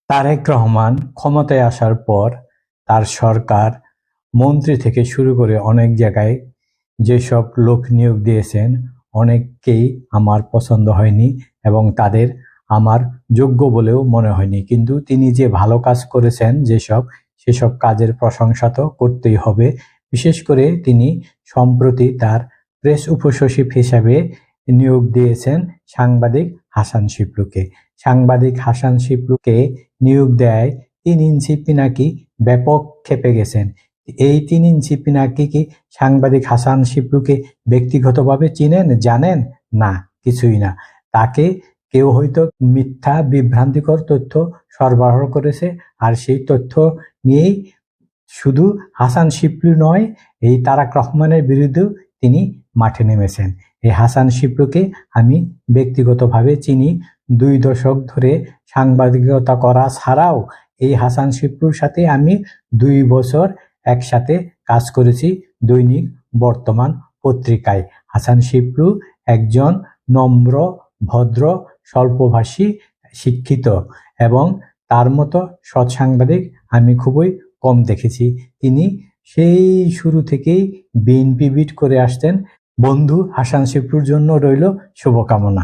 তারেক রহমান ক্ষমতায় আসার পর তার সরকার মন্ত্রী থেকে শুরু করে অনেক জায়গায় যেসব লোক নিয়োগ দিয়েছেন অনেককেই আমার পছন্দ হয়নি এবং তাদের আমার যোগ্য বলেও মনে হয়নি। কিন্তু তিনি যে ভালো কাজ করেছেন সেসব কাজের প্রশংসা তো করতেই হবে। বিশেষ করে তিনি সম্প্রতি তার প্রেস উপসচিব হিসাবে নিয়োগ দিয়েছেন সাংবাদিক হাসান শিবলুকে। সাংবাদিক হাসান শিবলুকে নিয়োগ দেয় 3 ইঞ্চি পিনাকি ব্যাপক ক্ষেপে গেছেন। এই 3 ইঞ্চি পিনাকি কি সাংবাদিক হাসান শিবলুকে ব্যক্তিগতভাবে চিনেন, জানেন? না, কিছুই না। তাকে কেউ হয়তো মিথ্যা বিভ্রান্তিকর তথ্য সরবরাহ করেছে, আর সেই তথ্য নিয়েই শুধু হাসান শিবলু নয়, এই তারেক রহমানের বিরুদ্ধেও তিনি মাঠে নেমেছেন। এই হাসান শিবলুকে আমি ব্যক্তিগতভাবে চিনি। 2 দশক ধরে সাংবাদিকতা করা ছাড়াও এই হাসান শিবলুর সাথে আমি 2 বছর একসাথে কাজ করেছি দৈনিক বর্তমান পত্রিকায়। হাসান শিবলু একজন নম্র, ভদ্র, স্বল্পভাষী, শিক্ষিত এবং তার মতো সৎ সাংবাদিক আমি খুবই কম দেখেছি। তিনি সেই শুরু থেকেই বিএনপি বিট করে আসতেন। বন্ধু হাসান শিবলুর জন্য রইল শুভকামনা।